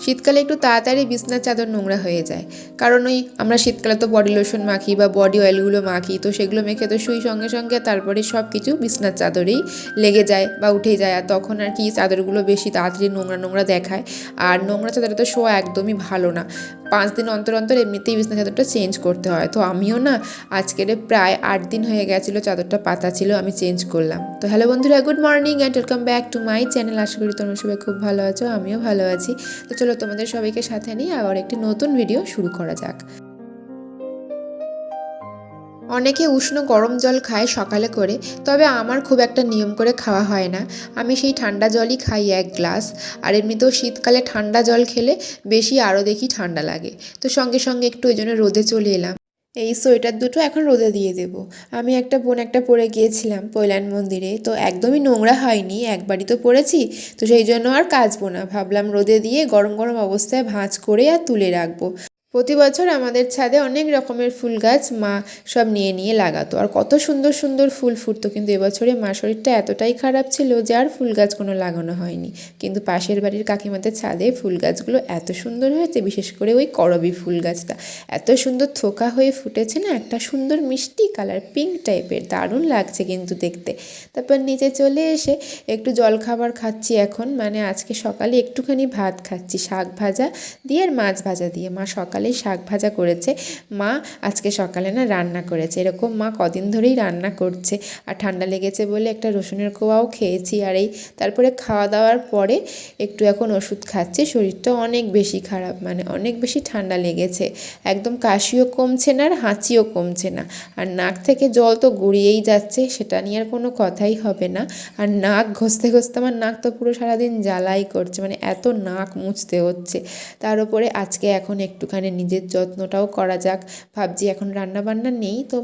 শীতকালে একটু তাড়াতাড়ি বিছনার চাদর নোংরা হয়ে যায়, কারণ ওই আমরা শীতকালে তো বডি লোশন মাখি বা বডি অয়েলগুলো মাখি, তো সেগুলো মেখে তো শুই সঙ্গে সঙ্গে, তারপরে সব কিছু বিছনার চাদরেই লেগে যায় বা উঠে যায়। আর তখন আর কি চাদরগুলো বেশি তাড়াতাড়ি নোংরা নোংরা দেখায়। আর নোংরা চাদরে তো শোয়া একদমই ভালো না। 5 দিন অন্তর অন্তর এমনিতেই বিছনা চাদরটা চেঞ্জ করতে হয়। তো আমিও না আজকের প্রায় 8 দিন হয়ে গেছিলো চাদরটা পাতা ছিল, আমি চেঞ্জ করলাম। তো হ্যালো বন্ধুরা, good morning and welcome back to my channel. আশা করি তোমরা সবাই খুব ভালো আছো, আমিও ভালো আছি। তো চলো তোমাদের সবাইকে সাথে নিয়ে আবার একটি নতুন ভিডিও শুরু করা যাক। অনেকে উষ্ণ গরম জল খায় সকালে করে, তবে আমার খুব একটা নিয়ম করে খাওয়া হয় না। আমি সেই ঠান্ডা জলই খাই 1 গ্লাস। আর এমনিতেও শীতকালে ঠান্ডা জল খেলে বেশি আরও দেখি ঠান্ডা লাগে। তো সঙ্গে সঙ্গে একটু ওই জন্য রোদে চলে এলাম। এই সোয়েটার দুটো এখন রোদে দিয়ে দেবো। আমি একটা বোন একটা পরে গিয়েছিলাম পৈলান মন্দিরে, তো একদমই নোংরা হয়নি, একবারই তো পরেছি। তো সেই জন্য আর কাচবো না, ভাবলাম রোদে দিয়ে গরম গরম অবস্থায় ভাঁজ করে আর তুলে রাখবো। প্রতি বছর আমাদের ছাদে অনেক রকমের ফুল গাছ মা সব নিয়ে নিয়ে লাগাতো, আর কত সুন্দর সুন্দর ফুল ফুটতো। কিন্তু এবছরে মার শরীরটা এতটাই খারাপ ছিল যে আর ফুল গাছ কোনো লাগানো হয়নি। কিন্তু পাশের বাড়ির কাকিমাদের ছাদে ফুল গাছগুলো এত সুন্দর হয়েছে, বিশেষ করে ওই করবী ফুল গাছটা এত সুন্দর থোকা হয়ে ফুটেছে না, একটা সুন্দর মিষ্টি কালার পিঙ্ক টাইপের, দারুণ লাগছে কিন্তু দেখতে। তারপর নিচে চলে এসে একটু জলখাবার খাচ্ছি এখন, মানে আজকে সকালে একটুখানি ভাত খাচ্ছি শাক ভাজা দিয়ে আর মাছ ভাজা দিয়ে। মা সকালেই শাক ভাজা করেছে, মা আজকে সকালে না রান্না করেছে। এরকম মা কদিন ধরেই রান্না করছে। আর ঠান্ডা লেগেছে বলে একটা রসুনের কোয়াও খেয়েছি। আর এই তারপরে খাওয়া দাওয়ার পরে একটু এখন ওষুধ খাচ্ছি। শরীরটা অনেক বেশি খারাপ, মানে অনেক বেশি ঠান্ডা লেগেছে, একদম কাশিও কমছে না আর হাঁচিও কমছে না। আর নাক থেকে জল তো গড়িয়েই যাচ্ছে, সেটা নিয়ে আর কোনো কথাই হবে না। আর নাক ঘষতে ঘষতে আমার নাক তো পুরো সারাদিন জ্বালাই করছে, মানে এত নাক মুছতে হচ্ছে। তার উপরে আজকে এখন একটুখানি নিজের যত্নটাও করা যাক, ভাবছি এখন রান্না বান্না নেই তো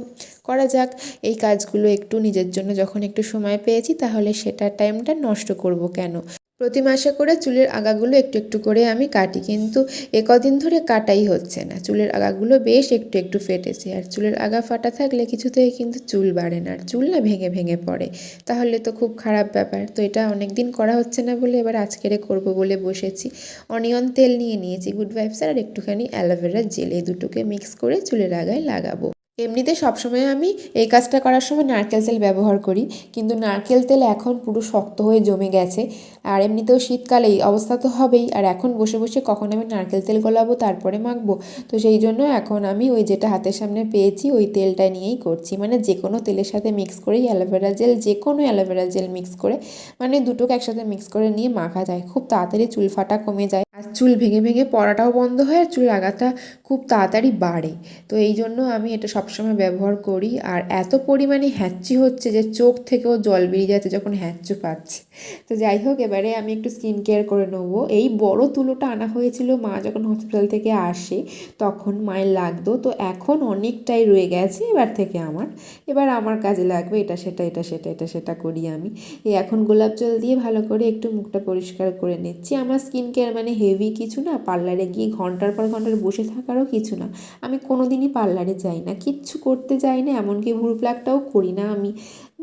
করা যাক এই কাজগুলো একটু নিজের জন্য। যখন একটু সময় পেয়েছি তাহলে সেটা টাইমটা নষ্ট করব কেন। প্রতি মাসে করে চুলের আগাগুলো একটু একটু করে আমি কাটি, কিন্তু কদিন ধরে কাটাই হচ্ছে না। চুলের আগাগুলো বেশ একটু একটু ফেটেছে, আর চুলের আগা ফাটা থাকলে কিছুতেই কিন্তু চুল বাড়ে না, আর চুল না ভেঙে ভেঙে পড়ে, তাহলে তো খুব খারাপ ব্যাপার। তো এটা অনেক দিন করা হচ্ছে না বলে এবার আজকেরে করব বলে বসেছি। অনিয়ন তেল নিয়ে নিয়েছি, গুড ভাইবসের, আর একটুখানি অ্যালোভেরা জেল, এই দুটোকে মিক্স করে চুলের আগায় লাগাবো। এমনিতে সবসময় আমি এই কাজটা করার সময় নারকেল তেল ব্যবহার করি, কিন্তু নারকেল তেল এখন পুরো শক্ত হয়ে জমে গেছে। আর এমনিতেও শীতকালে এই অবস্থা তো হবেই, আর এখন বসে বসে কখন আমি নারকেল তেল গলাবো তারপরে মাখবো। তো সেই জন্য এখন আমি ওই যেটা হাতের সামনে পেয়েছি ওই তেলটা নিয়েই করছি, মানে যে কোনো তেলের সাথে মিক্স করেই অ্যালোভেরা জেল, যে কোনো অ্যালোভেরা জেল মিক্স করে, মানে দুটোকে একসাথে মিক্স করে নিয়ে মাখা যায়, খুব তাড়াতাড়ি চুল ফাটা কমে যায়, আর চুল ভেঙে ভেঙে পড়াটাও বন্ধ হয়, আর চুলের আগাটা খুব তাড়াতাড়ি বাড়ে। তো এই জন্য আমি এটা সবসময় ব্যবহার করি। আর এত পরিমাণে হ্যাঁচি হচ্ছে যে চোখ থেকেও জল বেরিয়ে যাচ্ছে যখন হ্যাঁচু পাচ্ছে। তো যাই হোক, এবারে আমি একটু স্কিন কেয়ার করে নেবো। এই বড় তুলোটা আনা হয়েছিল মা যখন হসপিটাল থেকে আসে, তখন মায়ের লাগতো, তো এখন অনেকটাই রয়ে গেছে এবার আমার কাজে লাগবে। এটা সেটা এটা সেটা এটা সেটা করি আমি। এই এখন গোলাপ জল দিয়ে ভালো করে একটু মুখটা পরিষ্কার করে নিচ্ছি। আমার স্কিন কেয়ার মানে হেভি কিছু না, পার্লারে গিয়ে ঘন্টার পর ঘন্টার বসে থাকারও কিছু না। আমি কোনো দিনই পার্লারে যাই না, কিচ্ছু করতে যাই না, এমনকি ভুরু প্লাকটাও করি না আমি।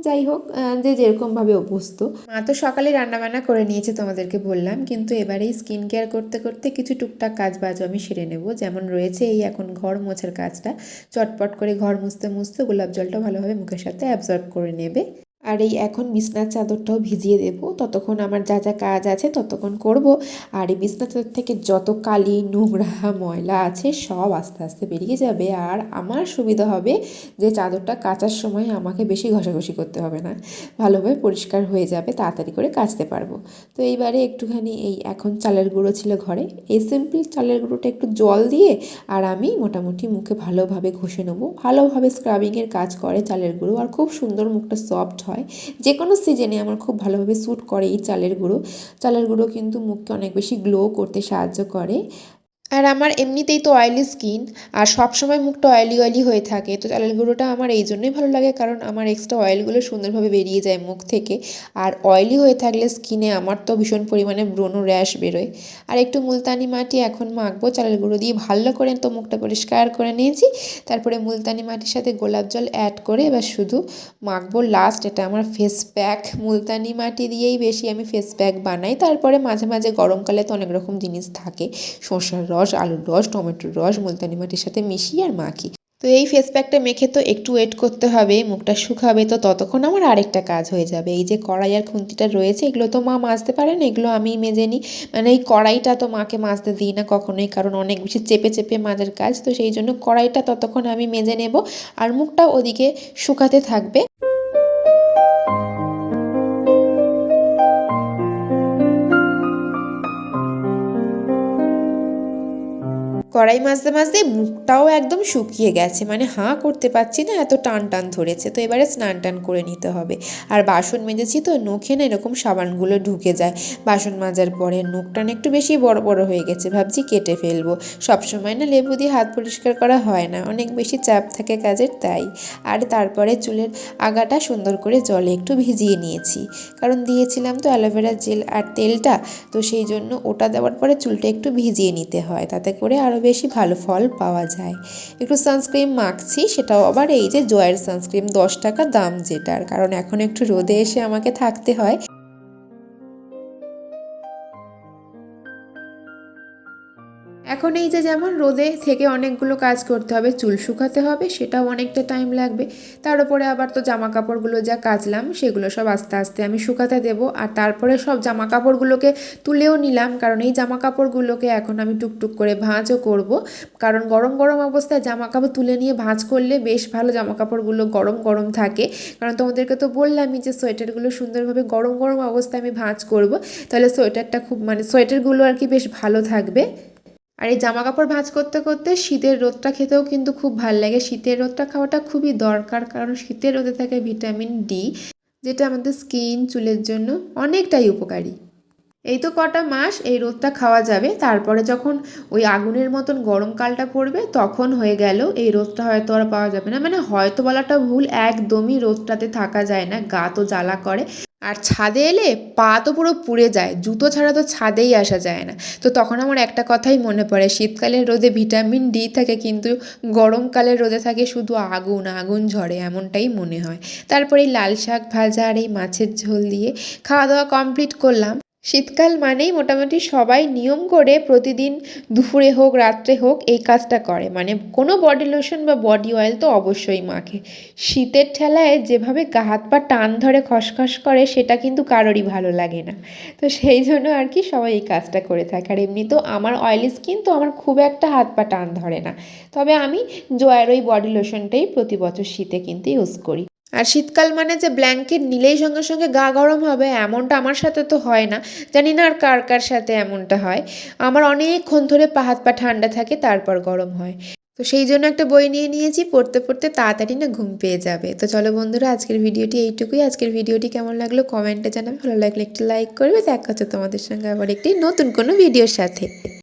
যাই হোক, যে যেরকমভাবে অভ্যস্ত। মা তো সকালে রান্নাবান্না করে নিয়েছে তোমাদেরকে বললাম, কিন্তু এবারেই স্কিন কেয়ার করতে করতে কিছু টুকটাক কাজ বাজও আমি সেরে নেব। যেমন রয়েছে এই এখন ঘর মোছার কাজটা, চটপট করে ঘর মুছতে মুছতে গোলাপ জলটা ভালোভাবে মুখের সাথে অ্যাবজর্ব করে নেবে। আর এই এখন বিছনার চাদরটাও ভিজিয়ে দেবো, ততক্ষণ আমার যা যা কাজ আছে ততক্ষণ করব। আর এই বিছনার চাদর থেকে যত কালি নোংরা ময়লা আছে সব আস্তে আস্তে বেরিয়ে যাবে, আর আমার সুবিধা হবে যে চাদরটা কাচার সময় আমাকে বেশি ঘষাঘষি করতে হবে না, ভালোভাবে পরিষ্কার হয়ে যাবে, তাড়াতাড়ি করে কাচতে পারবো। তো এইবারে একটুখানি এই এখন চালের গুঁড়ো ছিল ঘরে, এই সিম্পল চালের গুঁড়োটা একটু জল দিয়ে আর আমি মোটামুটি মুখে ভালোভাবে ঘষে নেবো। ভালোভাবে স্ক্রাবিংয়ের কাজ করে চালের গুঁড়ো, আর খুব সুন্দর মুখটা সফট হয়। যে কোনো সিজনে আমার খুব ভালোভাবে স্যুট করে এই চালের গুঁড়ো। চালের গুঁড়ো কিন্তু মুখকে অনেক বেশি গ্লো করতে সাহায্য করে। আর আমার এমনিতেই তো অয়েলি স্কিন, আর সবসময় মুখটা অয়েলি অয়েলি হয়ে থাকে, তো চালের গুঁড়োটা আমার এই জন্যই ভালো লাগে কারণ আমার এক্সট্রা অয়েলগুলো সুন্দরভাবে বেরিয়ে যায় মুখ থেকে। আর অয়েলি হয়ে থাকলে স্কিনে আমার তো ভীষণ পরিমাণে ব্রণ র্যাশ বেরোয়। আর একটু মুলতানি মাটি এখন মাখবো চালের গুঁড়ো দিয়ে ভালো করে, তো মুখটা পরিষ্কার করে নিয়েছি। তারপরে মুলতানি মাটির সাথে গোলাপ জল অ্যাড করে এবার শুধু মাখবো। লাস্ট এটা আমার ফেস প্যাক, মুলতানি মাটি দিয়েই বেশি আমি ফেস প্যাক বানাই। তারপরে মাঝে মাঝে গরমকালে তো অনেক রকম জিনিস থাকে, শসার রস, আলুর রস, টমেটোর রস মুলতানি মাটির সাথে মিশিয়ে আর মাখি। তো এই ফেস প্যাকটা মেখে তো একটু ওয়েট করতে হবে, মুখটা শুকাবে, তো ততক্ষণ আমার আরেকটা কাজ হয়ে যাবে। এই যে কড়াই আর খুন্তিটা রয়েছে এগুলো তো মা মাজতে পারেন, এগুলো আমি মেজে নিই। মানে এই কড়াইটা তো মাকে মাজতে দিই না কখনোই, কারণ অনেক বেশি চেপে চেপে মাজার কাজ, তো সেই জন্য কড়াইটা ততক্ষণ আমি মেজে নেব আর মুখটা ওদিকে শুকাতে থাকবে। কড়াই মাজতে মাজতে মুখটাও একদম শুকিয়ে গেছে, মানে হাঁ করতে পারছি না, এত টান টান ধরেছে। তো এবারে স্নান টান করে নিতে হবে। আর বাসন মেজেছি তো নখে না এরকম সাবানগুলো ঢুকে যায় বাসন মাজার পরে। নখটা না একটু বেশি বড় বড় হয়ে গেছে, ভাবছি কেটে ফেলবো। সবসময় না লেবু দিয়ে হাত পরিষ্কার করা হয় না, অনেক বেশি চাপ থাকে কাজের, তাই। আর তারপরে চুলের আগাটা সুন্দর করে জলে একটু ভিজিয়ে নিয়েছি, কারণ দিয়েছিলাম তো অ্যালোভেরা জেল আর তেলটা, তো সেই জন্য ওটা দেওয়ার পরে চুলটা একটু ভিজিয়ে নিতে হয়, তাতে করে আরও বেশি ভালো ফল পাওয়া যায়। একটু সানস্ক্রিন মাখছি, সেটাও আবার এই যে জয়ের সানস্ক্রিন, 10 টাকা দাম যেটার, কারণ এখন একটু রোদে এসে আমাকে থাকতে হয়। এখন এই যে যেমন রোদে থেকে অনেকগুলো কাজ করতে হবে, চুল শুকাতে হবে, সেটাও অনেকটা টাইম লাগবে। তার উপরে আবার তো জামা কাপড়গুলো যা কাচলাম সেগুলো সব আস্তে আস্তে আমি শুকাতে দেবো। আর তারপরে সব জামা কাপড়গুলোকে তুলেও নিলাম, কারণ এই জামা কাপড়গুলোকে এখন আমি টুকটুক করে ভাঁজও করব। কারণ গরম গরম অবস্থায় জামা কাপড় তুলে নিয়ে ভাঁজ করলে বেশ ভালো জামা কাপড়গুলো গরম গরম থাকে। কারণ তোমাদেরকে তো বললামই যে সোয়েটারগুলো সুন্দরভাবে গরম গরম অবস্থায় আমি ভাঁজ করব, তাহলে সোয়েটারটা খুব, মানে সোয়েটারগুলো আর কি বেশ ভালো থাকবে। আর এই জামা কাপড় ভাঁজ করতে করতে শীতের রোদটা খেতেও কিন্তু খুব ভাল লাগে। শীতের রোদটা খাওয়াটা খুবই দরকার, কারণ শীতের রোদে থাকে ভিটামিন ডি, যেটা আমাদের স্কিন চুলের জন্য অনেকটাই উপকারী। এই তো কটা মাস এই রোদটা খাওয়া যাবে, তারপরে যখন ওই আগুনের মতন গরমকালটা পড়বে তখন হয়ে গেল এই রোদটা হয়তো আর পাওয়া যাবে না। মানে হয়তো বলাটা ভুল, একদমই রোদটাতে থাকা যায় না, গা তো জ্বালা করে। আর ছাদে এলে পা তো পুরো পুড়ে যায়, জুতো ছাড়া তো ছাদেই আসা যায় না। তো তখন আমার একটা কথাই মনে পড়ে, শীতকালের রোদে ভিটামিন ডি থাকে, কিন্তু গরমকালের রোদে থাকে শুধু আগুন, আগুন ঝরে, এমনটাই মনে হয়। তারপরে এই লাল শাক ভাজা আর এই মাছের ঝোল দিয়ে খাওয়া দাওয়া কমপ্লিট করলাম। শীতকাল মানেই মোটামুটি সবাই নিয়ম করে প্রতিদিন দুপুরে হোক রাত্রে হোক এই কাজটা করে, মানে কোনো বডি লোশন বা বডি অয়েল তো অবশ্যই মাখে। শীতের ঠেলায় যেভাবে গা হাত পা টান ধরে খসখস করে সেটা কিন্তু কারোরই ভালো লাগে না। তো সেই জন্য আর কি সবাই এই কাজটা করে থাকে। আর এমনি তো আমার অয়েলি স্কিন, তো আমার খুব একটা হাত পা টান ধরে না, তবে আমি জয়ের ওই বডি লোশনটাই প্রতি বছর শীতে কিন্তু ইউজ করি। আর শীতকাল মানে যে ব্ল্যাঙ্কেট নিলেই সঙ্গে সঙ্গে গা গরম হবে এমনটা আমার সাথে তো হয় না। জানি না আর কার কার সাথে এমনটা হয়। আমার অনেকক্ষণ ধরে পা হাত পা ঠান্ডা থাকে, তারপর গরম হয়। তো সেই জন্য একটা বই নিয়ে নিয়েছি, পড়তে পড়তে তাড়াতাড়ি না ঘুম পেয়ে যাবে। তো চলো বন্ধুরা, আজকের ভিডিওটি এইটুকুই। আজকের ভিডিওটি কেমন লাগলো কমেন্টে জানাবে, ভালো লাগলে একটু লাইক করবে। দেখা হচ্ছে তোমাদের সঙ্গে আবার একটি নতুন কোনো ভিডিওর সাথে।